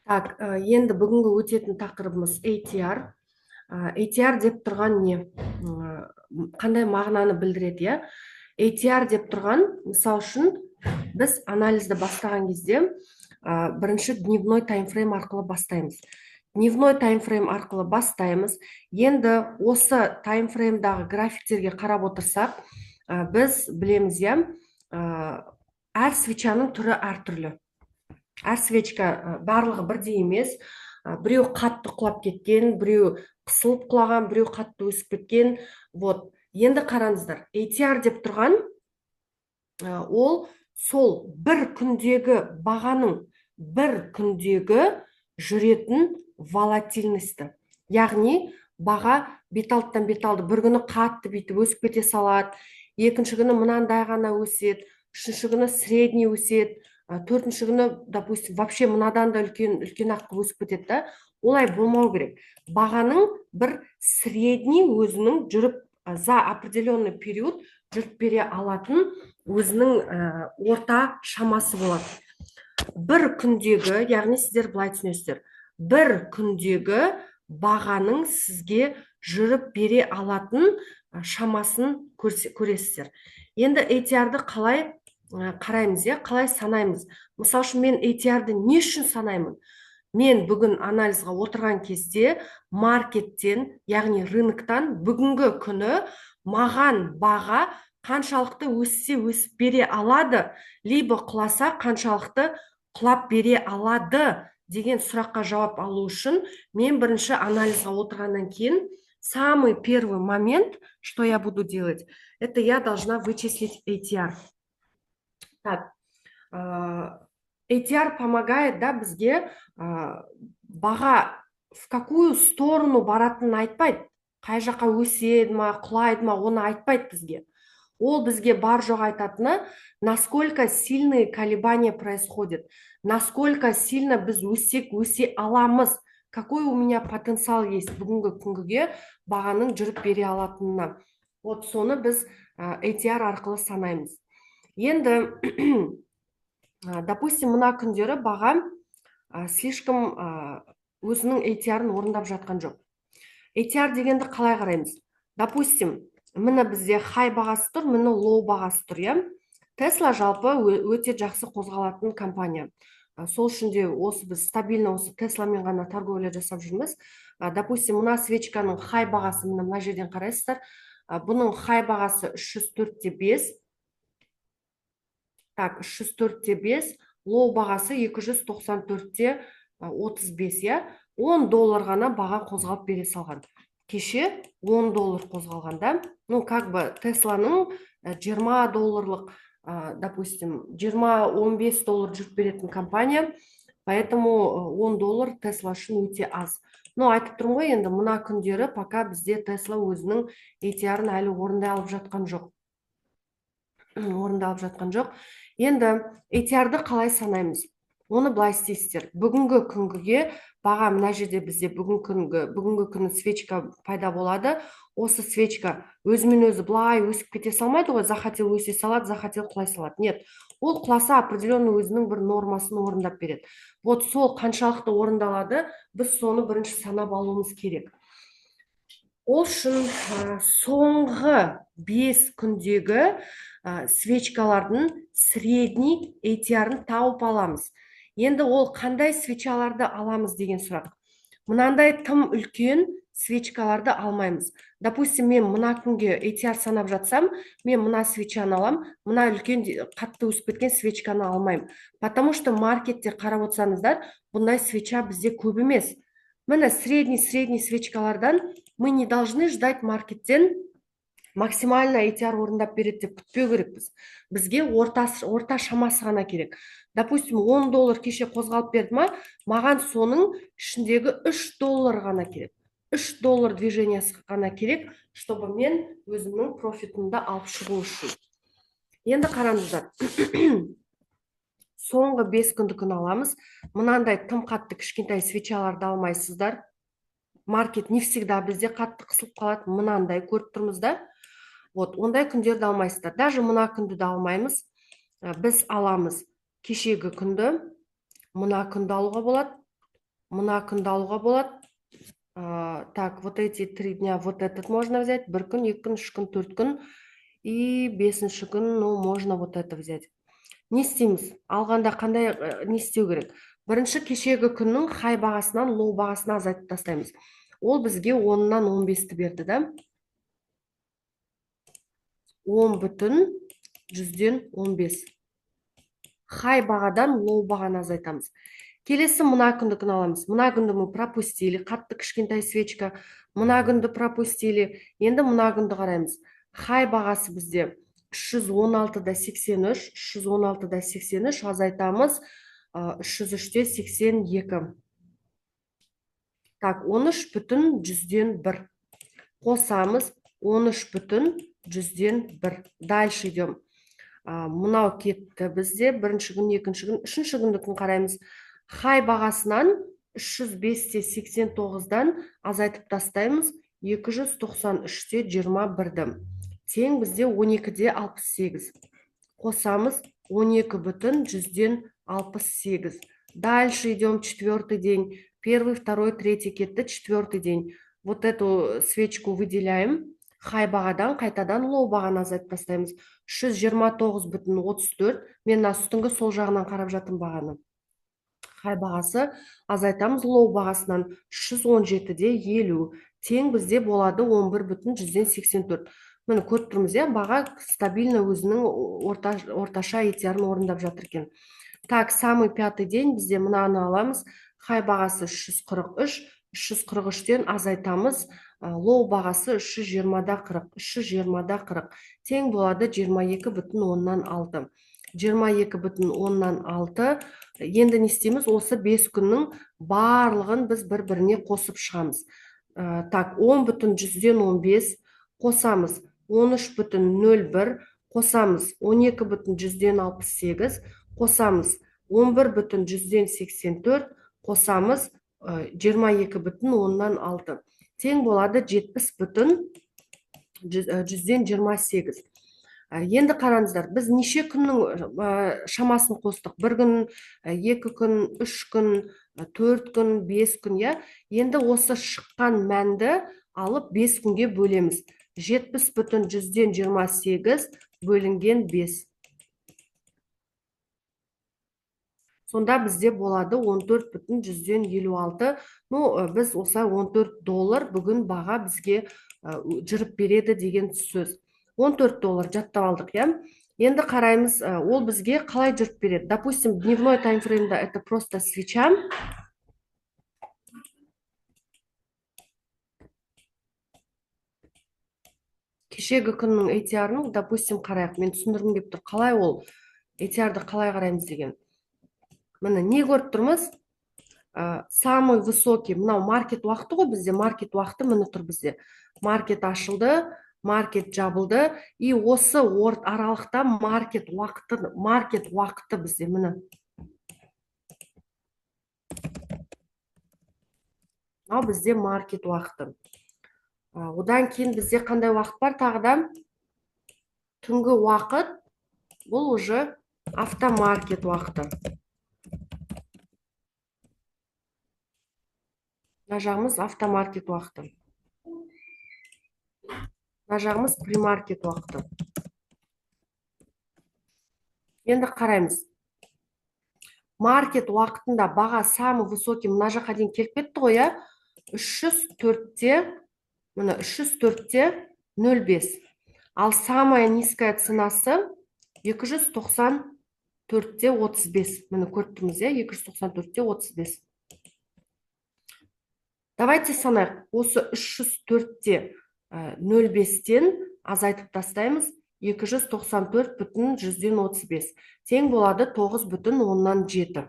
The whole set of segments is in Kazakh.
Енді бүгінгі өтетін тақырыбымыз ATR. ATR деп тұрған не? Қандай мағынаны білдіреді, иә? ATR деп тұрған, мысал үшін, біз анализді бастаған кезде бірінші дневной таймфрейм арқылы бастаймыз. Дневной таймфрейм арқылы бастаймыз. Енді осы таймфреймдағы графиктерге қарап отырсақ, біз білеміз, иә, әр свечаның түрі әртүрлі. Әр свечка барлығы бірдей емес. Біреу қатты құлап кеткен, біреу қысылып құлаған, біреу қатты өсіп кеткен. Вот. Енді қараңыздар, ATR деп тұрған ол сол бір күндегі бағаның бір күндегі жүретін волатильності. Яғни баға беталдыдан беталды бір күні қатты бүйтіп өсіп кете салады, екінші күні мынандай ғана өседі, үшінші күні средний өседі, төртінші күні, допустим, вообще мынадан да үлкен ақ өсіп кетеді да. Олай болмау керек. Бағаның бір средний өзінің жүріп за определенный период жүріп бере алатын өзінің орта шамасы болады. Бір күндегі, яғни сіздер былай түсінесіздер, бір күндегі бағаның сізге жүріп бере алатын шамасын көресіздер. Енді ATR-ды қалай қараймыз, қалай санаймыз? Мысал үшін, мен ATR-ды не үшін санаймын? Мен бүгін анализға отырған кезде маркеттен, яғни рыноктан бүгінгі күні маған баға қаншалықты өссе өсіп бере алады, либо құласа қаншалықты құлап бере алады деген сұраққа жауап алу үшін мен бірінші анализға отырғаннан кейін самый первый момент, что я буду делать, это я должна вычислить ATR. ATR помогает, да, бізге баға в какую сторону баратынын айтпайды. Қай жаққа өседі ма, құлайды ма, оны айтпайды бізге. Ол бізге бар жоқ айтатыны, насколько сильные колебания происходят, насколько сильно біз өсе аламыз, какой у меня потенциал есть бүгінгі күнгіге бағаның жүріп бере алатынына. Вот соны біз ATR арқылы санаймыз. Енді допустим, мына күндері баға слишком өзінің ATR-ын орындап жатқан жоқ. ATR дегенді қалай қараймыз? Допустим, міне бізде хай бағасы тұр, міне лоу бағасы тұр, иә? Tesla жалпы өте жақсы қозғалатын компания. Сол үшін де осы біз стабильно осы Tesla-мен ғана торговля жасап жүрміз. Допустим, мына свечканың хай бағасы, мына жерден қарайсыздар. Бұның хай бағасы 304.5. 304.5, лоу бағасы 294.35, иә? $10 ғана баға қозғалып бере салған. Кеше $10 қозғалғанда, ну, как бы Тесланың $20, допустим, $20-15 жүріп беретін компания, поэтому $10 Тесла үшін өте аз. Но айтып тұрмын ғой, енді мына күндері пока бізде Тесла өзінің ATR-ын әлі орындалып жатқан жоқ. Енді ATR-ды қалай санаймыз? Оны былай істейсіздер. Бүгінгі күнгіге баға мына жерде бізде бүгінгі күні свечка пайда болады. Осы свечка өзімен өзі былай өсіп кете салмайды ғой, захотел өсе салады, захотел құлай салады. Нет, ол құласа определенный өзінің бір нормасын орындап береді. Вот сол қаншалықты орындалады, біз соны бірінші санап алуымыз керек. Ол үшін соңғы 5 күндегі свечкалардың средний ATR-ын тауып аламыз. Енді ол қандай свечаларды аламыз деген сұрақ. Мынандай тым үлкен свечкаларды алмаймыз. Допустим, мен мына күнге ATR санап жатсам, мен мына свечаны алам, мына үлкен қатты өсіп кеткен свечканы алмаймын. Потому что маркетте қарап отырсаңыздар, бұндай свеча бізде көп емес. Міне средний свечкалардан мы не должны ждать маркеттен максимально ATR орындап береді деп күтпеу керекпіз. Бізге орта шамасы ғана керек. Допустим, $10 кеше қозғалып берді ма, маған соның ішіндегі $3 ғана керек. $3 движениясы ғана керек, чтобы мен өзімнің профитімді алып шығу үшін. Енді қараңыздар. Соңғы 5 күндікін аламыз. Мынандай тым қатты кішкентай свечаларды алмайсыздар. Маркет не всегда бізде қатты қысылып қалады, мынандай көріп тұрмыз да. Вот, ондай күндерді алмайсыздар. Даже мына күнді де алмаймыз. Біз аламыз кешегі күнді, мына күнді алуға болады. мына күнді алуға болады. Так, вот эти 3 дня, вот этот можно взять. 1 күн, 2 күн, 3 күн, 4 күн. И 5-ші күн, ну, можно вот это взять. Не істейміз? Алғанда қандай не істеу керек? Бірінші кешегі күннің хай бағасынан лоу бағасына азайтып тастаймыз. Ол бізге 10-нан 15-ті берді, да? 10,15. Хай бағадан лоу бағаны азайтамыз. Келесі мына күндікін аламыз. Мына күнді мы пропустили, қатты кішкентай свечка. Мына күнді пропустили. Енді мына күнді қараймыз. Хай бағасы бізде 316,83, 316,83 азайтамыз 303,82. Так, 13,100. Қосамыз 13,100. Дальше идем. Мынау кетті бізде. Бірінші күн, екінші күн, үшінші күндікін қараймыз. Хай бағасынан 305,89-дан азайтып тастаймыз 293,21. Тең бізде 12,68. Қосамыз 12,168. Дальше идем четвертый день. Первый, второй, третий кетті, четвертый день. Вот эту свечку выделяем. Хай бағадан қайтадан лоу бағаны азайтып тастаймыз 329,34. Мен үстіңгі сол жағынан қарап жатым бағаны. Хай бағасы азайтамыз лоу бағасынан 317,50. Тең бізде болады 11,184. Міне көріп тұрмыз, баға стабильно өзінің орташа ATR-ын орындап жатыр екен. Так, самый пятый день бізде мынаны аламыз. Хай бағасы 343, 343-тен азайтамыз. Лоу бағасы 320,40, 320,40. Тең болады 22,6. 22,6. Енді не істейміз? Осы 5 күннің барлығын біз бір-біріне қосып шығамыз. Так, 10,115 қосамыз 13,01, қосамыз 12,168, қосамыз 11,184, қосамыз 22,6. Тең болады 70,128. Енді қараңыздар, біз неше күннің шамасын қостық? 1 күн, 2 күн, 3 күн, 4 күн, 5 күн, я? Енді осы шыққан мәнді алып 5 күнге бөлеміз. 70,128 бөлінген 5. Сонда бізде болады 14,156. Біз осы $14 бүгін баға бізге жүріп береді деген сөз. $14 жаттап алдық, я? Енді қараймыз, ол бізге қалай жүріп береді? Допустим, дневной таймфреймда это просто свеча. Кешегі күннің ATR-ның, допустим, қарайық. Мен түсіндіргім келіп тұр. Қалай ол ATR-ды қалай қараймыз деген. Міне, не көріп тұрмыз? Самый высокий, мынау маркет уақыты ғой бізде, маркет уақыты міне тұр бізде. Маркет ашылды, маркет жабылды, и осы аралықта маркет уақыты бізде міне. Мынау бізде маркет уақыты. Одан кейін бізде қандай уақыт бар тағыда? Түнгі уақыт, бұл уже автомаркет уақыты. Мына жағымыз автомаркет уақыты. Мына жағымыз премаркет уақыты. Енді қараймыз. Маркет уақытында баға самый высокий мына жаққа дейін келіп кетті ғой, я? 304,05. Ал самая низкая ценасы 294,35. Міне көріп тұрмыз, я? 294,35. Давайте санайық. Осы 304,05-тен азайтып тастаймыз 294,135. Тең болады 9,7.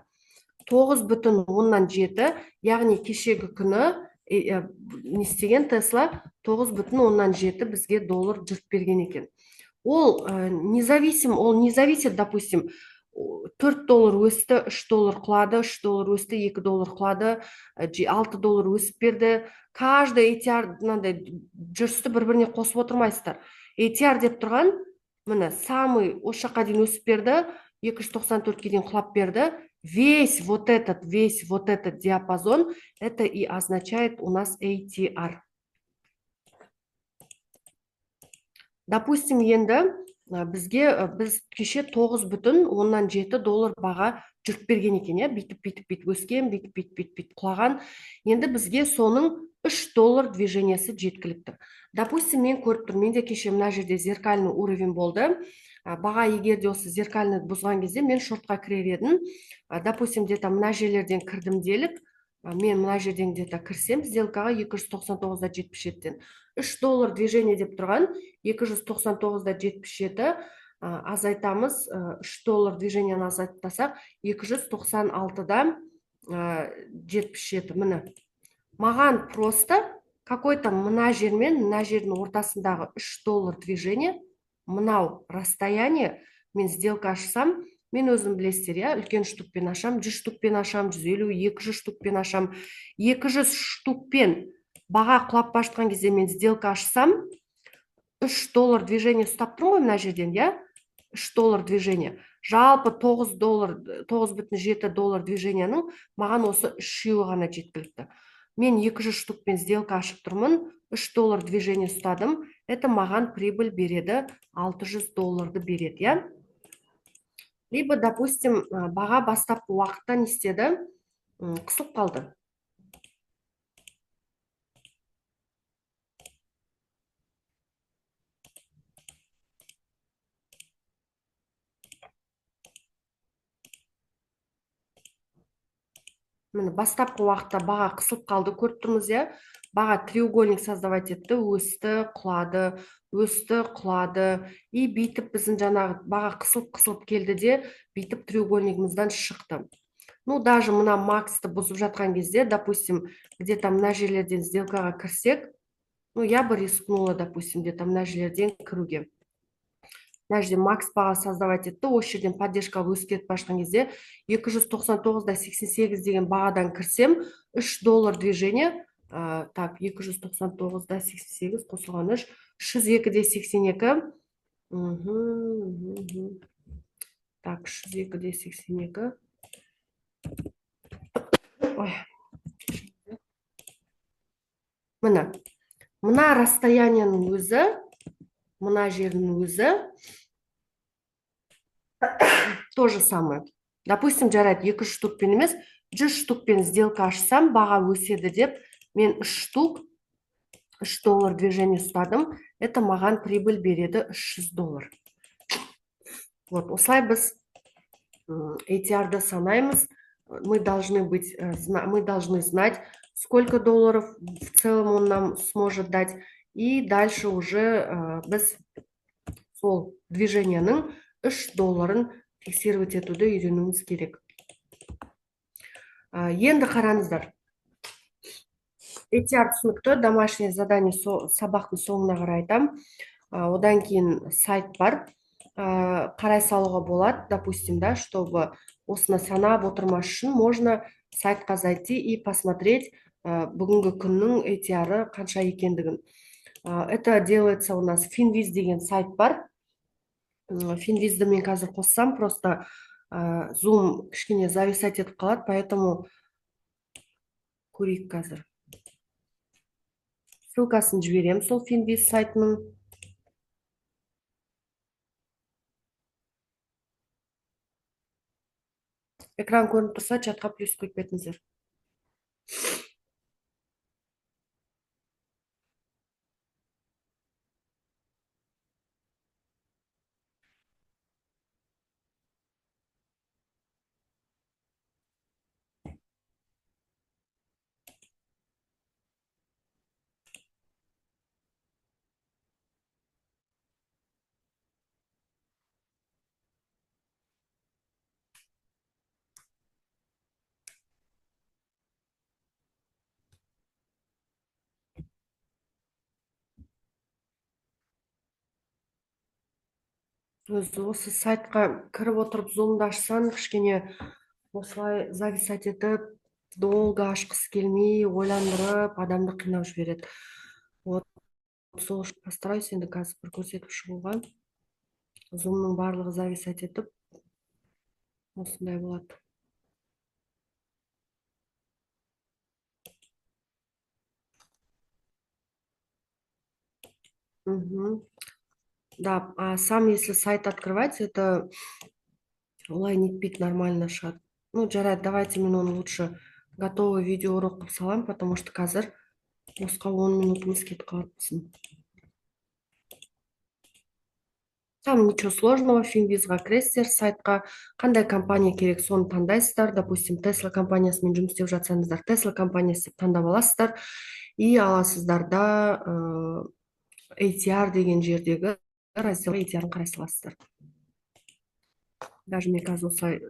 9,7, яғни кешегі күні не істеген Тесла 9,7 бізге доллар жүріп берген екен. Ол не зависит, допустим, $4 өсті, $3 құлады, $3 өсті, $2 құлады, $6 өсіп берді. Каждый ATR жүрісті бір-біріне қосып отырмайсыздар. ATR деп тұрған, міне, самый осы жаққа дейін өсіп берді, 294-ке дейін құлап берді, весь вот этот диапазон, это и означает у нас ATR. Допустим, енді біз кеше 9,7 доллар баға жүріп берген екен, бүйтіп өскен, бүйтіп құлаған. Енді бізге соның 3 доллар движениесі жеткілікті. Допустим, мен көріп тұрмын, менде кеше мына жерде зеркальный уровень болды. Баға егер де осы зеркальный бұзған кезде мен шортқа кірер едім. Допустим, где-то мына жерлерден кірдім делік. Мен мына жерден где-то кірсем сделкаға 299,77-ден 3 доллар движение деп тұрған 299,77, азайтамыз, 3 доллар движениені азайтасақ 296,77. Міне маған просто какой-то мына жер мен мына жердің ортасындағы 3 доллар движение, мынау расстояние, мен сделка ашсам, мен өзім білесіздер, үлкен штукпен ашам, 100 штукпен ашам, 150, 200 штукпен ашам. 200 штукпен баға құлап башқан кезде мен сделка ашсам, 3 доллар движение ұстап тұрмын ғой мына жерден, 3 доллар движение. Жалпы 9,7 доллар движениенің маған осы үшеуі ғана жеткілікті. Мен 200 штукпен сделка ашып тұрмын, 3 доллар движение ұстадым. Это маған прибыль береді, 600 долларды береді, Либо, допустим, баға бастапқы уақытта не істеді? Қысылып қалды. Міне бастапқы уақытта баға қысылып қалды, көріп тұрмыз, Баға треугольник создавать етті, өсті, құлады, өсті, құлады. И бүйтіп біздің жаңағы баға қысылып келді де, бүйтіп треугольнигімізден шықты. Ну, даже мына максты бұзып жатқан кезде, допустим, где-то мына жерлерден сделкаға кірсек, ну, я бы рискнула, допустим, где-то мына жерлерден кіруге. Мына жерде макс баға создавать етті, осы жерден поддержка өсіп кетіп башқан кезде 299,88 деген бағадан кірсем, 3 доллар движение, так, 299,88 қосылған 3, 302,82. Так, 302,82. Ой. Мына расстоянияның өзі, мына жердің өзі то же самое. Допустим, жарайды 200 штукпен емес, 100 штукпен сделка ашсам, баға өседі деп, мен 3 доллар движение ұстадым. Это маған прибыль береді 300 доллар. Вот, осылай біз ATR-ды санаймыз. Мы должны знать, сколько долларов в целом он нам сможет дать. И дальше уже біз сол движениенің 3 долларын тексеріп етуді үйренуіміз керек. Енді қараңыздар. ATR түсінікті, домашнее задание сабақтың соңына қарай айтам. Одан кейін сайт бар. Қарай салуға болады, допустим, чтобы осыны санап отырмас үшін можно сайтқа зайти и посмотреть бүгінгі күннің ATR-ы қанша екендігін. Это делается у нас Finviz деген сайт бар. Finvizді мен қазір қоссам, просто Zoom кішкене зависать етіп қалады, поэтому көрейік қазір. Ссылкасын жіберем сол Finviz сайтының. Экран көрініп тұрса, чатқа плюс қойып кетіңіздер. Осы сайтқа кіріп отырып зумды ашсаң, кішкене осылай зависать етіп, долго ашқысы келмей, ойландырып, адамды қинап жібереді. Вот, сол үшін постараюсь енді қазір бір көрсетіп шығуға. Зумның барлығы зависать етіп, осындай болады. Мгм. Да, а сам если сайт открывать, это олай нетпейт нормально шығады. Ну, жарайды, давайте мен оны лучше готовый видеоурок қылып салам, потому что қазір босқа 10 минутымыз кетіп қалыппыз. Там ничего сложного, финвизға кіресіздер, сайтқа қандай компания керек соны таңдайсыздар. Допустим, Tesla компаниясымен жұмыс істеп жатсаңыздар, Tesla компаниясы деп таңдап аласыздар и аласыздар да ATR деген жердегі разделға ATR-ын қарай саласыздар. Даже мен қазір осылай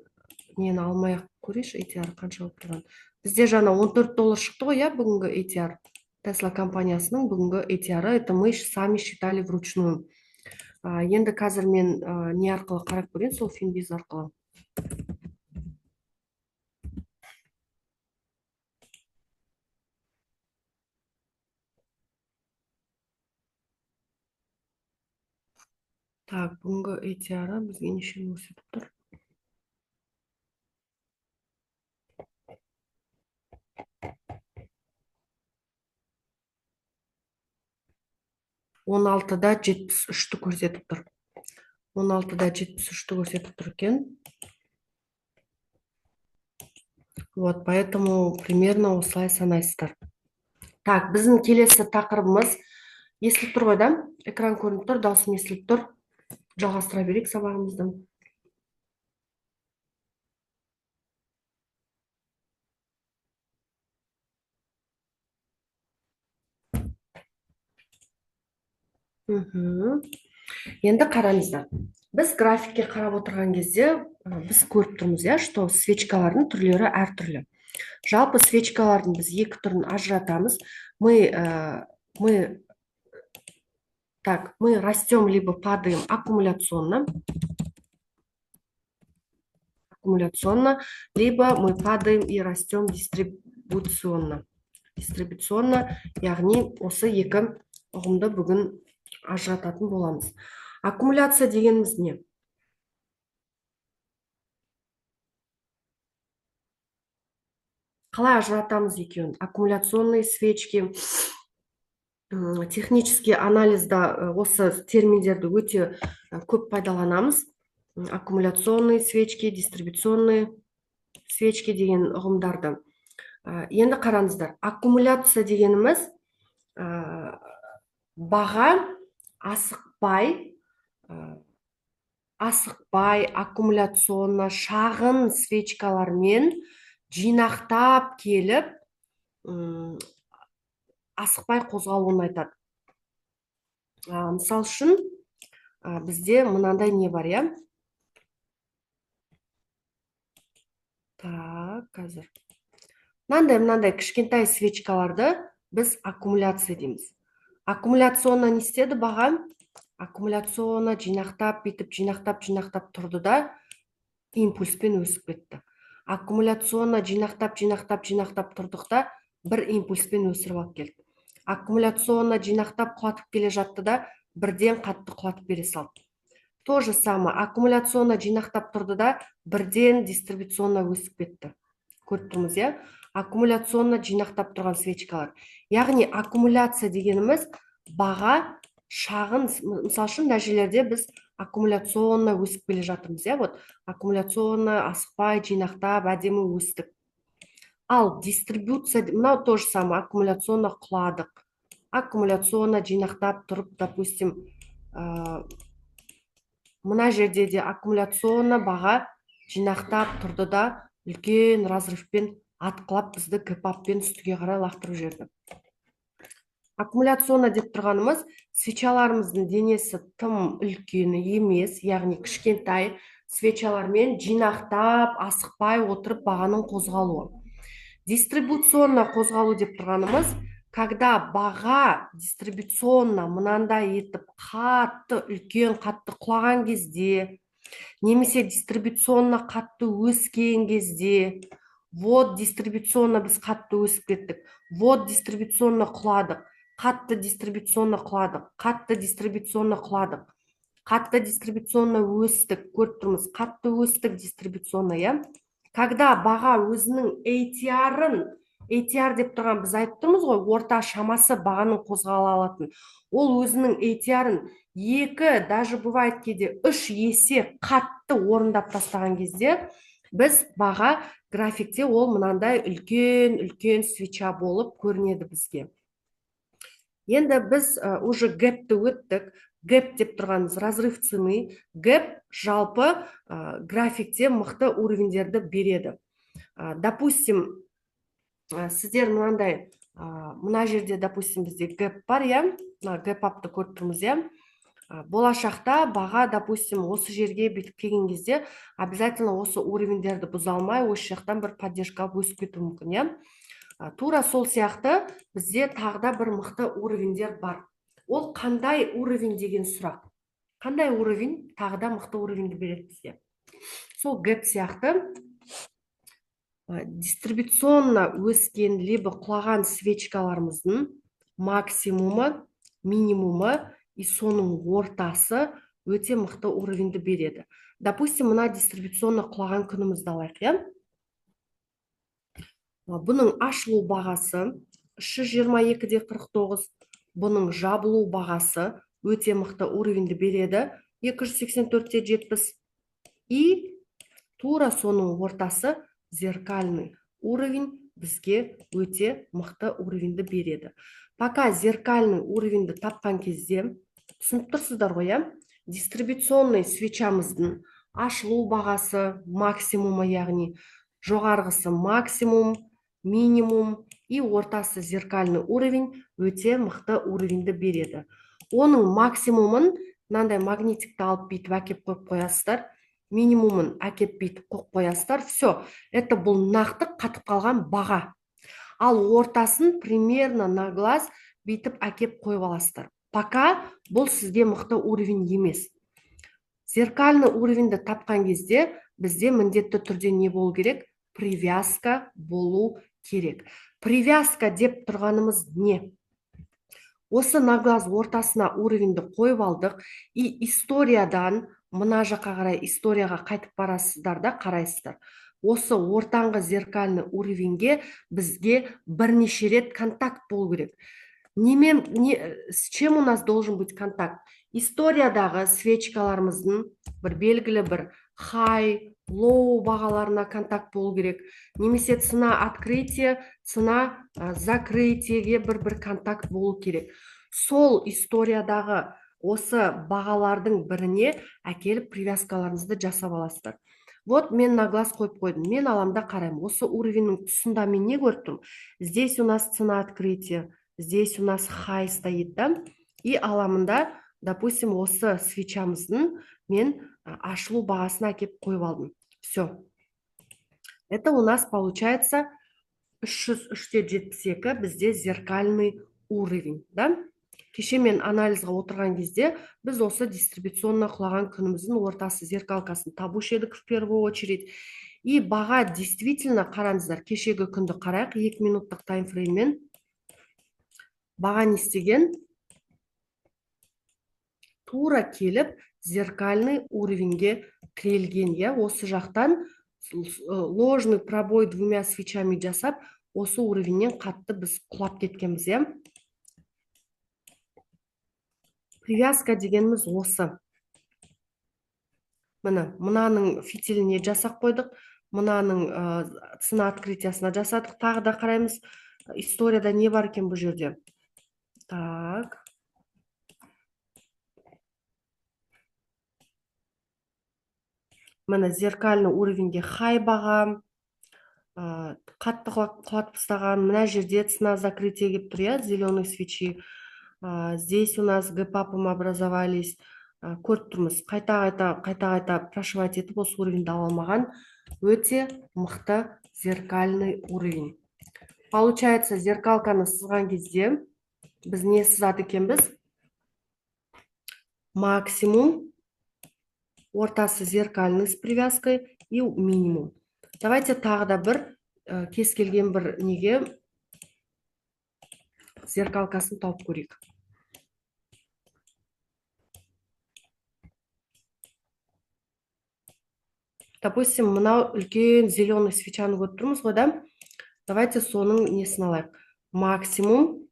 нені алмай ақ көрейінші, ATR қанша болып тұрған. Бізде жаңа $14 шықты ғой, иә, бүгінгі ATR. Tesla компаниясының бүгінгі ATR-ы, это мы сами считали вручную. Енді қазір мен не арқылы қарап көрейін, сол Finviz арқылы. Так, бүгінгі ATR-ы бізге нешені көрсетіп тұр? Он алтыда 73-ті көрсетіп тұр. 16-да 73-ті көрсетіп тұр екен. Вот, поэтому примерно осылай санайсыздар. Так, біздің келесі тақырыбымыз естіліп тұр ғой, да? Экран көрініп тұр, даусым естіліп тұр. Жалғастыра берейік сабағымызды. Енді қараңыздар. Біз графикке қарап отырған кезде біз көріп тұрмыз, иә, что свечкалардың түрлері әртүрлі. Жалпы свечкалардың біз екі түрін ажыратамыз. Мы растем либо падаем аккумуляционно, либо мы падаем и растем дистрибуционно. Яғни осы екі ұғымды бүгін ажырататын боламыз. Аккумуляция дегеніміз не? Қалай ажыратамыз екеуін? Аккумуляционные свечки, технический анализда осы терминдерді өте көп пайдаланамыз. Аккумуляционные свечки, дистрибуционные свечки деген ұғымдарды. Енді қараңыздар, аккумуляция дегеніміз баға асықпай аккумуляционно шағын свечкалармен жинақтап келіп асықпай қозғалуын айтады. Мысал үшін бізде мынандай не бар, иә? Так, қазір. Мынандай кішкентай свечкаларды біз аккумуляция дейміз. Аккумуляционно не істеді баға? Аккумуляционно жинақтап тұрды да импульспен өсіп кетті. Аккумуляционно жинақтап тұрдық да бір импульспен өсіріп алып келді. Аккумуляционно жинақтап құлатып келе жатты да бірден қатты құлатып бере салды. То же самое, аккумуляционно жинақтап тұрды да бірден дистрибуционно өсіп кетті. Көріп тұрмыз, иә? Аккумуляционно жинақтап тұрған свечкалар. Яғни аккумуляция дегеніміз баға шағын, мысал үшін мына жерлерде біз аккумуляционно өсіп келе жатырмыз, иә? Вот аккумуляционно асықпай жинақтап әдемі өстік. Ал дистрибуция, мынау то же самое, аккумуляционно құладық. Аккумуляционно жинақтап тұрып, допустим, мына жерде де аккумуляционно баға жинақтап тұрды да үлкен разрывпен атқылап бізді кэпаппен үстіге қарай лақтырып жіберді. Аккумуляционно деп тұрғанымыз свечаларымыздың денесі тым үлкені емес, яғни кішкентай свечалармен жинақтап асықпай отырып бағаның қозғалуы. Дистрибуционно қозғалу деп тұрғанымыз, когда баға дистрибуционно мынандай етіп қатты құлаған кезде, немесе дистрибуционно қатты өскен кезде, вот дистрибуционно біз қатты өсіп кеттік, вот дистрибуционно құладық, қатты дистрибуционно құладық, қатты дистрибуционно құладық, қатты дистрибуционно өстік, көріп тұрмыз, қатты өстік дистрибуционно, иә? Когда баға өзінің ATR-ын ATR деп тұрған біз айтып тұрмыз ғой, орта шамасы бағаның қозғала алатын. Ол өзінің ATR-ын 2, даже бывает кейде 3 есе қатты орындап тастаған кезде біз баға графикте ол мынандай үлкен свеча болып көрінеді бізге. Енді біз уже гэпті өттік. Гэп деп тұрғанымыз разрыв цены. Гэп жалпы графикте мықты уровендерді береді. Допустим, сіздер мынандай, мына жерде, допустим, бізде гэп бар, иә? Гэп апты көріп тұрмыз, иә? Болашақта баға, допустим, осы жерге бетіп келген кезде обязательно осы уровендерді бұза алмай, осы жақтан бір поддержка өсіп кетуі мүмкін, иә? Тура сол сияқты бізде тағда бір мықты уровендер бар. Ол қандай уровень деген сұрақ. Қандай уровень тағда мықты уровенді береді бізге? Сол гэп сияқты дистрибуционно өскен либо құлаған свечкаларымыздың максимумы, минимумы и соның ортасы өте мықты уровенді береді. Допустим, мына дистрибуционно құлаған күнімізді алайық, иә? Бұның ашылу бағасы 322,49, бұның жабылу бағасы өте мықты уровенді береді 284,70 и тура соның ортасы зеркальный уровень бізге өте мықты уровенді береді. Пока зеркальный уровенді тапқан кезде, түсініп тұрсыздар ғой, иә? Дистрибуционный свечамыздың ашылу бағасы максимумы, яғни жоғарғысы максимум, минимум и ортасы зеркальный уровень өте мықты уровенді береді. Оның максимумын мынандай магнитикті алып бүйтіп әкеп қойып қоясыздар, минимумын әкеп бүйтіп қойып қоясыздар. Все, это бұл нақты қатып қалған баға. Ал ортасын примерно на глаз бүйтіп әкеп қойып аласыздар. Пока бұл сізге мықты уровень емес. Зеркальный уровеньді тапқан кезде бізде міндетті түрде не болу керек? Привязка болу керек. Привязка деп тұрғанымыз не? Осы на глаз ортасына уровеньді қойып алдық и историядан мына жаққа қарай историяға қайтып барасыздар да қарайсыздар. Осы ортаңғы зеркальный уровеньге бізге бірнеше рет контакт болу керек. С чем у нас должен быть контакт? Историядағы свечкаларымыздың бір белгілі бір high, low бағаларына контакт болу керек. Немесе цена открытие, цена закрытиеге бір контакт болу керек. Сол историядағы осы бағалардың біріне әкеліп привязкаларыңызды жасап аласыздар. Вот мен на глаз қойып қойдым. Мен аламда қараймын. Осы уровеньнің тұсында мен не көріп тұрмын? Здесь у нас цена открытия, здесь у нас high стоит, да? И аламында, допустим, осы свечамыздың мен ашылу бағасына әкеп қойып алдым. Все. Это у нас получается 303,72 бізде зеркальный уровень, да? Кеше мен анализға отырған кезде біз осы дистрибуционно құлаған күніміздің ортасы зеркалкасын табушы едік в первую очередь. И баға действительно, қараңыздар, кешегі күнді қарайық, 2 минуттық таймфрейммен баға не істеген? Тура келіп зеркальный уровеньге тірелген, иә? Осы жақтан ложный пробой двумя свечами жасап, осы уровеньнен қатты біз құлап кеткенбіз, иә? Привязка дегеніміз осы. Мынаның фитиліне жасап қойдық, мынаның цена открытиясына жасадық, тағы да қараймыз. Историяда не бар екен бұл жерде? Так. Мына зеркальный уровеньге хай баға, қатты құлатып тастаған. Мына жерде цена закрытия келіп тұр, иә, зеленый свечи. Здесь у нас гэпапым образовались. Көріп тұрмыз, қайта прошивать етіп осы уровеньді ала алмаған. Өте мықты зеркальный уровень. Получается, зеркалканы сызған кезде біз не сызады екенбіз? Максимум, ортасы зеркальный с привязкой и минимум. Давайте тағы да бір кез келген бір неге зеркалкасын тауып көрейік. Допустим, мынау үлкен зеленый свечаны көріп тұрмыз ғой, да? Давайте соның несін алайық. Максимум,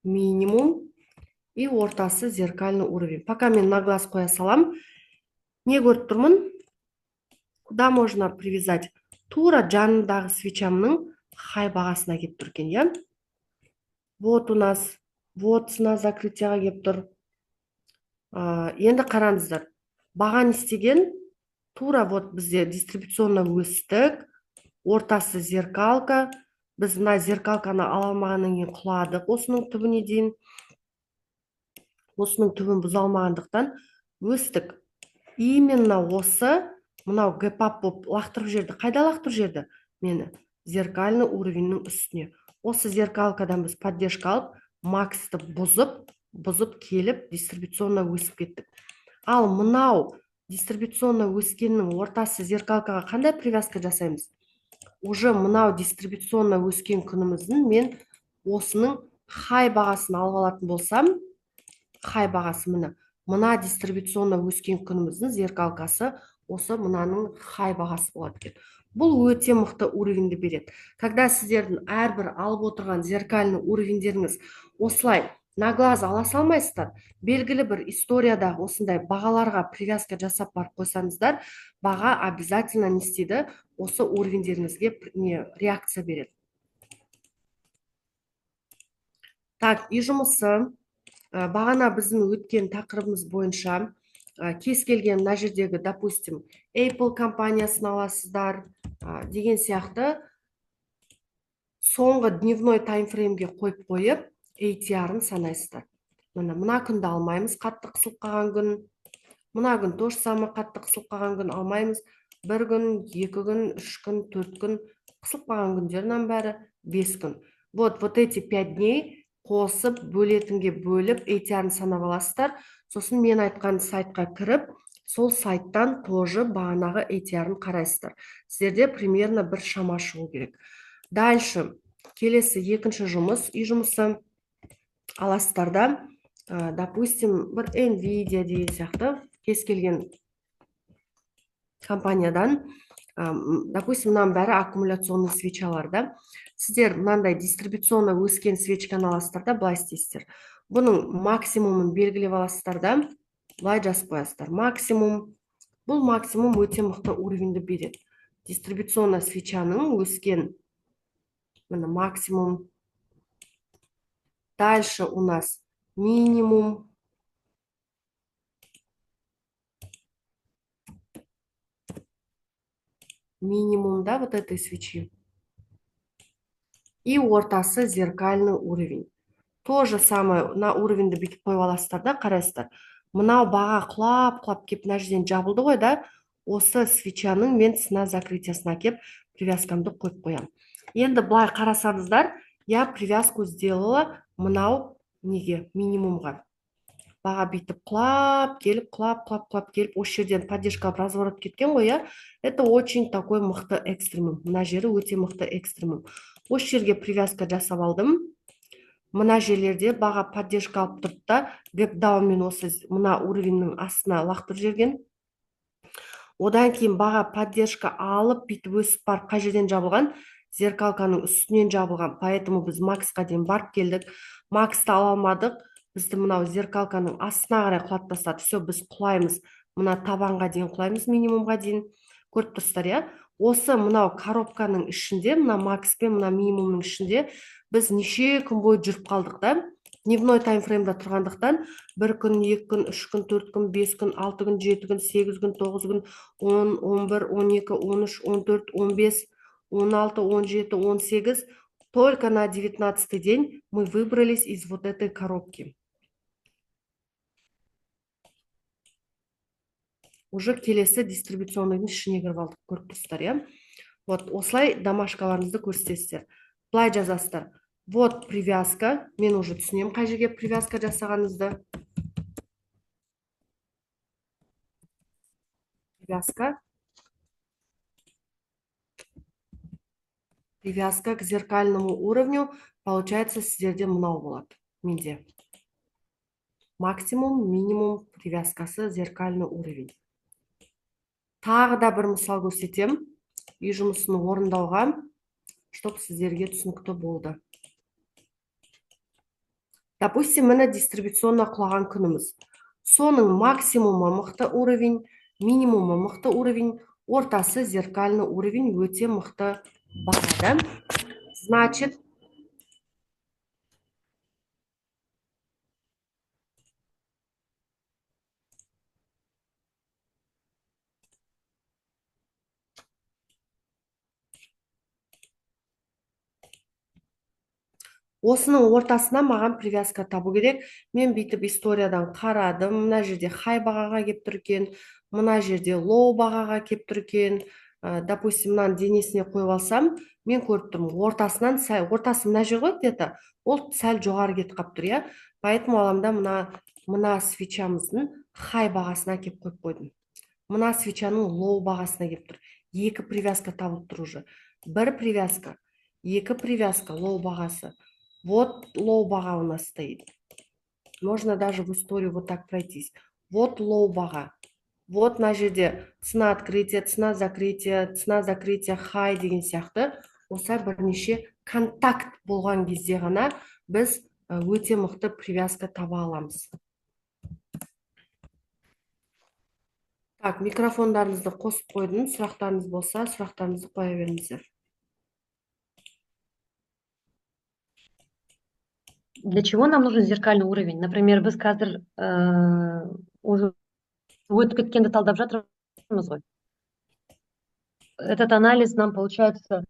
минимум и ортасы зеркальный уровень. Пока мен на глаз қоя салам. Не көріп тұрмын? Куда можно привязать? Тура жанындағы свечамның хай бағасына келіп тұр екен, иә? Вот у нас, вот цена закрытияға келіп тұр. Енді қараңыздар. Баға не істеген? Тура вот бізде дистрибуционно өстік, ортасы зеркалка. Біз мына зеркалканы ала алмағаннан кейін құладық осының түбіне дейін. Осының түбін бұза алмағандықтан өстік. Именно осы мынау гэпап болып лақтырып жерді. Қайда лақтырып жерді? Мені зеркальный уровеньнің үстіне. Осы зеркалкадан біз поддержка алып, максты бұзып келіп, дистрибуционно өсіп кеттік. Ал мынау дистрибуционно өскеннің ортасы зеркалкаға қандай привязка жасаймыз? Уже мынау дистрибуционно өскен күніміздің мен осының хай бағасын алып алатын болсам, хай бағасы мына дистрибуционно өскен күніміздің зеркалкасы осы мынаның хай бағасы болады екен. Бұл өте мықты уровеньді береді. Когда сіздердің әрбір алып отырған зеркальный уровеньдеріңіз осылай на глаз ала салмайсыздар, белгілі бір историяда осындай бағаларға привязка жасап барып қойсаңыздар, баға обязательно не істейді? Осы уровеньдеріңізге реакция береді. Так, үй жұмысы. Бағана біздің өткен тақырыбымыз бойынша кез келген мына жердегі, допустим, Apple компаниясын аласыздар деген сияқты соңғы дневной таймфреймге қойып ATR-ын санайсыздар. Мына күнді алмаймыз, қатты қысылып қалған күн. Мына күн тоже самый қатты қысылып қалған күн алмаймыз. 1 күн, 2 күн, 3 күн, 4 күн қысылып қалған күндердің бәрі 5 күн. Вот эти 5 дней қосып, бөлетінге бөліп, ATR-ын санап аласыздар. Сосын мен айтқан сайтқа кіріп, сол сайттан тоже бағанағы ATR-ын қарайсыздар. Сіздерде примерно бір шама шығу керек. Дальше, келесі екінші жұмыс, үй жұмысы аласыздарда, допустим, бір Nvidia деген сияқты кез келген компаниядан, допустим, мынаның бәрі аккумуляционный свечаларда. Сіздер мынандай дистрибуционно өскен свечканы аласыздарда, былай істейсіздер. Бұның максимумын белгілеп аласыздарда, былай жазып қоясыздар. Максимум. Бұл максимум өте мықты уровеньді береді. Дистрибуционно свечаның өскен максимум. Дальше у нас минимум. Минимум, да, вот этой свечи. И ортасы зеркальный уровень. То же самое на уровеньді бүйтіп қойып аласыздар, қарайсыздар. Мынау баға құлап кеп мына жерден жабылды ғой, да? Осы свечаның мен цена закрытиясына кеп привязкамды қойып қоямын. Енді былай қарасаңыздар, я привязку сделала мынау неге? Минимумға. Баға бүйтіп құлап келіп, осы жерден поддержка разворот кеткен ғой, я? Это очень такой мықты экстремум. Мына жері өте мықты экстремум. Осы жерге привязка жасап алдым. Мына жерлерде баға поддержка алып тұрды да, гэпдаунмен осы мына уровеньнің астына лақтырып жерген. Одан кейін баға поддержка алып, бүйтіп өсіп барып, қай жерден жабылған? Зеркалканың үстінен жабылған. Поэтому біз максқа дейін барып келдік. Максты ала алмадық. Бізді мынау зеркалканың астына қарай құлап тастады. Все, біз құлаймыз. Мына табанға дейін құлаймыз, минимумға дейін. Көріп тұрсыздар, иә? Осы мынау коробканың ішінде, мына макс пен мына минимумның ішінде біз неше күн бойы жүріп қалдық да? Дневной таймфреймда тұрғандықтан 1 күн, 2 күн, 3 күн, 4 күн, 5 күн, 6 күн, 7 күн, 8 күн, 9 күн, 10, 11, 12, 13, 14, 15, 16, 17, 18. Только на 19-й день мы выбрались из вот этой коробки. Уже келесі дистрибуционныйдың ішіне кіріп алдық, көріп тұрсыздар, иә? Вот осылай домашкаларыңызды көрсетесіздер. Былай жазасыздар. Вот привязка. Мен уже түсінем қай жерге привязка жасағаныңызды. Привязка. Привязка к зеркальному уровню. Получается, сіздерде мынау болады. Менде. Максимум, минимум привязкасы зеркальный уровень. Тағы да бір мысал көрсетем. Үй жұмысын орындауға. чтоб сіздерге түсінікті болды. Допустим, міне дистрибуционно құлаған күніміз. Соның максимумы мықты уровень, минимумы мықты уровень, ортасы зеркальный уровень өте мықты бағада. Значит, осының ортасына маған привязка табу керек. Мен бүйтіп историядан қарадым. Мына жерде хай бағаға кеп тұр екен, мына жерде лоу бағаға кеп тұр екен. Допустим, мынаны денесіне қойып алсам, мен көріп тұрмын, ортасынан сәл, ортасы мына жер ғой где-то, ол сәл жоғары кетіп қалып тұр, иә. Поэтому аламда мына свечамыздың хай бағасына кеп қойып қойдым. Мына свечаның лоу бағасына кеп тұр. Екі привязка табылып тұр уже. Бір привязка, екі привязка лоу бағасы. Вот лоу бага у нас стоит. Можно даже в историю вот так пройтись. Вот лоу бага. Вот на жерде цена открытия, цена закрытия, хай деген сияқты. Осылай бірнеше контакт болған кезде ғана біз өте мықты привязка таба аламыз. Так, микрофондарыңызды қосып қойдым. Сұрақтарыңыз болса, сұрақтарыңызды қоя беріңіздер. Для чего нам нужен зеркальный уровень? Например, біз қазір өтіп кеткенді талдап жатырмыз ғой. Этот анализ нам получается,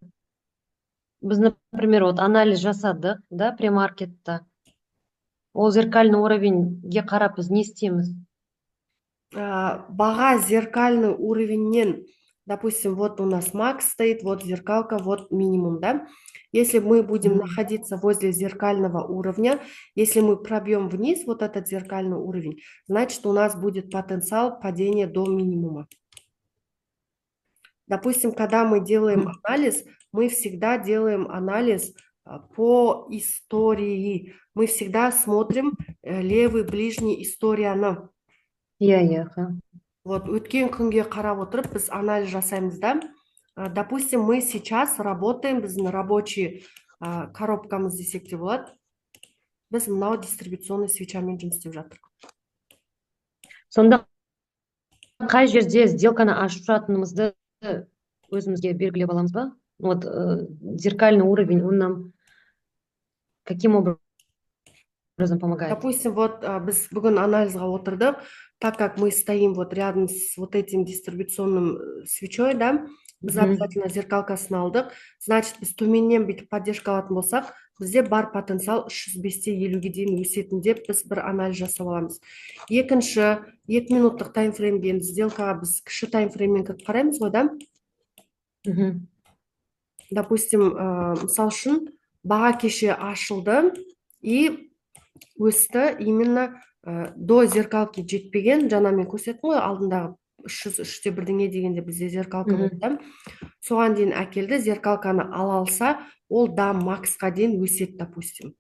біз, например, вот анализ жасадық, да, премаркетта. Ол зеркальный уровеньге қарап біз не істейміз? Баға зеркальный уровеньнен, допустим, вот у нас макс стоит, вот зеркалка, вот минимум, да? Если мы будем находиться возле зеркального уровня, если мы пробьем вниз вот этот зеркальный уровень, значит, у нас будет потенциал падения до минимума. Допустим, когда мы делаем анализ, мы всегда делаем анализ по истории. Мы всегда смотрим левый ближний историяны. Иә. Вот өткен күнге қарап отырып біз анализ жасаймыз да. Допустим, мы сейчас работаем, біздің рабочий коробкамыз десек те болады. Біз мынау дистрибуционный свечамен жұмыс істеп жатырмыз. Сонда қай жерде сделканы ашып жатырмызды өзімізге белгілеп аламыз ба? Вот зеркальный уровень, он нам каким образом помогает? Допустим, вот біз бүгін анализға отырдық, так как мы стоим вот рядом с вот этим дистрибуционным свечой, да, біз обязательно зеркалкасын алдық. Значит, біз төменнен бүйтіп поддержка алатын болсақ, бізде бар потенциал 305-те 50-ге дейін өсетін деп біз бір анализ жасап аламыз. Екінші, 2 минуттық таймфреймге сделкаға біз кіші таймфрейммен қараймыз ғой, да? Допустим, мысал үшін баға кеше ашылды и өсті именно до зеркалки жетпеген, жаңа мен көрсеттім ғой, алдындағы 303-те бірдеңе дегенде бізде зеркалка болды. Соған дейін әкелді, зеркалканы ала алса, ол да максқа дейін өседі, допустим.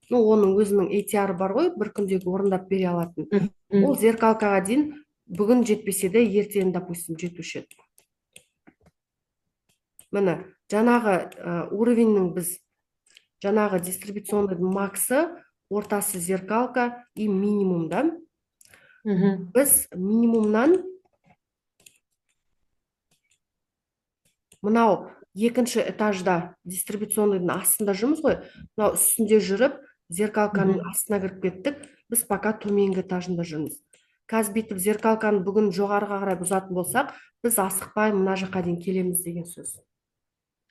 Ну, оның өзінің ATR бар ғой, бір күндегі орындап бере алатын. Ол зеркалкаға дейін бүгін жетпесе де ертең, допустим, жетуші еді. Міне, жаңағы уровеньнің біз, жаңағы дистрибуционный максы, ортасы зеркалка и минимум, да? Біз минимумнан мынау екінші этажда дистрибуционныйдың астында жүрміз ғой, мынау үстінде жүріп, зеркалканың астына кіріп кеттік, біз пока төменгі этажында жүрміз. Қазір бүйтіп зеркалканы бүгін жоғарыға қарай бұзатын болсақ, біз асықпай мына жаққа дейін келеміз деген сөз.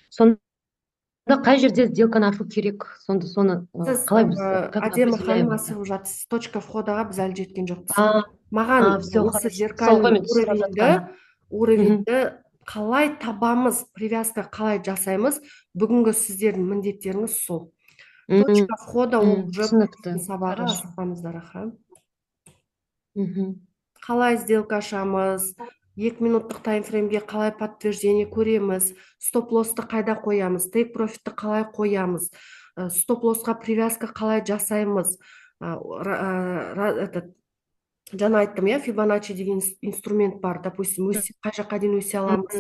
Сонда қай жерде сделканы ашу керек? Соны қалай біз? Әдемі ханым асығып жатсыз, точка входаға біз әлі жеткен жоқпыз. Маған осы зеркальный уровеньді қалай табамыз, привязка қалай жасаймыз, бүгінгі сіздердің міндеттеріңіз сол. Точка входа ол уже сабағы асықпаңыздар, аха. Қалай сделка ашамыз, 2 минуттық таймфреймге қалай подтверждение көреміз, стоп-лосты қайда қоямыз, тейк профитті қалай қоямыз, стоп-лосқа привязка қалай жасаймыз. Жаңа айттым, я, Фибоначчи деген инструмент бар, допустим, қай жаққа дейін өсе аламыз.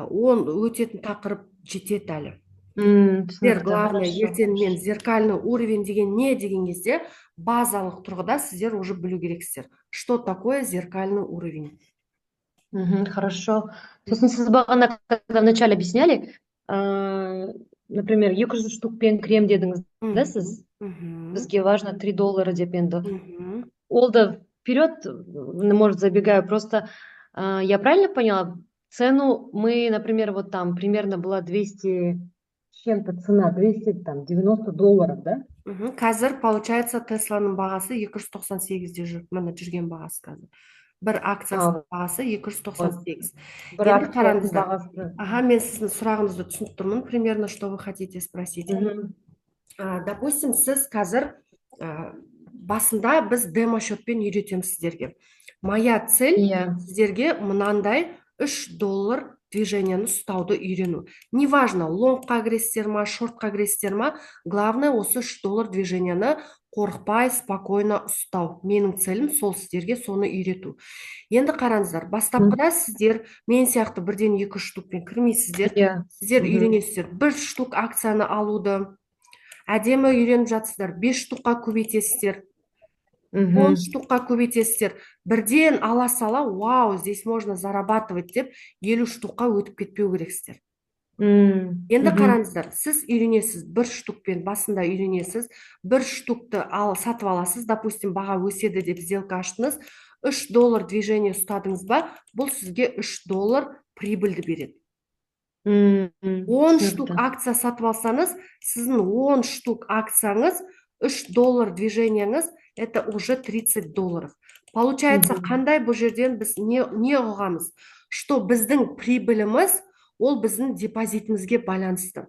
Он өтетін тақырып жетеді әлі. сіздер түсінікті, главное хорошо. ертең мен зеркальный уровень деген не деген кезде базалық тұрғыда сіздер уже білу керексіздер, что такое зеркальный уровень. Хорошо. Сосын сіз бағана, когда вначале объясняли, например, 200 штукпен крем дедіңіз, да, сіз? Мгм. Бізге важно $3 деп енді. Мгм. Ол да вперед, может, забегаю, просто я правильно поняла? Цену мы, например, вот там примерно была 200 с чем-то цена, 290 долларов, да? Мгм. Қазір получается Тесланың бағасы 298-де жүр. Міне жүрген бағасы қазір. Бір акциясының бағасы 298. Бір Енді акциясының қараңыздар. бағасы. Ага, мен сіздің сұрағыңызды түсініп тұрмын, примерно, что вы хотите спросить. Допустим, сіз қазір басында біз демо счетпен үйретеміз сіздерге. Моя цель Иә. сіздерге мынандай $3 движениені ұстауды үйрену. Неважно, лонгқа кіресіздер ма, шортқа кіресіздер ма, главное осы $3 движениені қорықпай, спокойно ұстау. Менің целім сол сіздерге соны үйрету. Енді қараңыздар, бастапқыда сіздер мен сияқты бірден 2 штукпен кірмейсіздер. Иә. Сіздер үйренесіздер 1 штук акцияны алуды, әдемі үйреніп жатсыздар, 5 штукқа көбейтесіздер, 10 штукқа көбейтесіздер. Бірден ала сала, вау, здесь можно зарабатывать деп 50 штукқа өтіп кетпеу керексіздер. Енді қараңыздар, сіз үйренесіз 1 штукпен басында үйренесіз, 1 штукты сатып аласыз, допустим, баға өседі деп сделка аштыңыз, $3 движение ұстадыңыз ба, бұл сізге $3 прибыльді береді. 10 штук акция сатып алсаңыз, сіздің 10 штук акцияңыз, $3 движениеңіз, это уже $30. Получается, қандай бұл жерден біз не ұғамыз? Что біздің прибыліміз, ол біздің депозитімізге байланысты.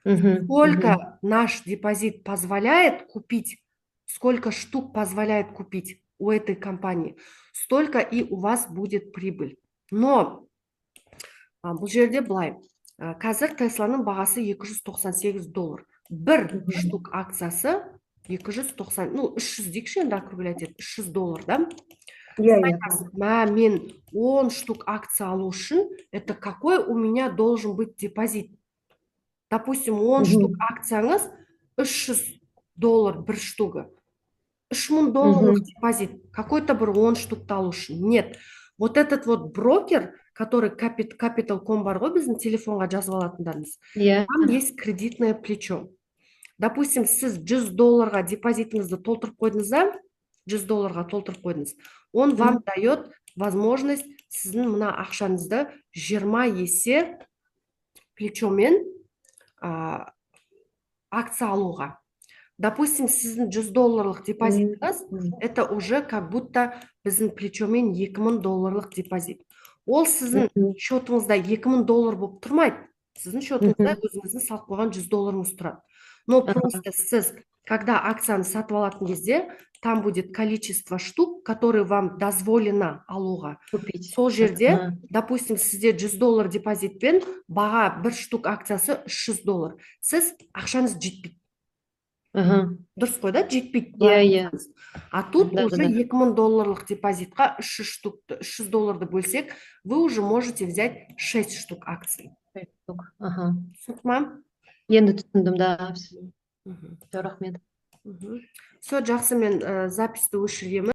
Сколько наш депозит позволяет купить, сколько штук позволяет купить у этой компании, столько и у вас будет прибыль. Но бұл жерде былай, қазір Тесланың бағасы $298. Бір штук акциясы 290, ну 300 дейікші енді округлять етіп, $300, да? Мен 10 штук акция алу үшін, это какой у меня должен быть депозит? Допустим, 10 штук акцияңыз $300 бір штугы. $3000 депозит. Какой-то бір 10 штукты алу үшін. Нет. Вот этот вот брокер, который Capital.com бар ғой, біздің телефонға жазып алатындарымыз. Там есть кредитное плечо. Допустим, сіз $100 депозитіңізді толтырып қойдыңыз да, $100 толтырып қойдыңыз. Он вам дает возможность сіздің мына ақшаңызды 20 есе плечомен акция алуға. Допустим, сіздің $100 депозитіңіз, это уже как будто біздің плечомен $2000 депозит. Ол сіздің счетыңызда $2000 болып тұрмайды. Сіздің счетыңызда өзіңіздің салып қойған $100 тұрады. Но просто сіз, когда акцияны сатып алатын кезде, там будет количество штук, которые вам дозволено алуға. Сол жерде, допустим, сізде $100 депозитпен баға 1 штук акциясы $300. Сіз ақшаңыз жетпейді. Дұрыс қой, да? Жетпейді. А тут уже $2000 депозитқа $300 бөлсек, вы уже можете взять 6 штук акций. Түсінді ма? Енді түсіндім, да. Все, рахмет. Все, жақсы, мен записьті өшіремін.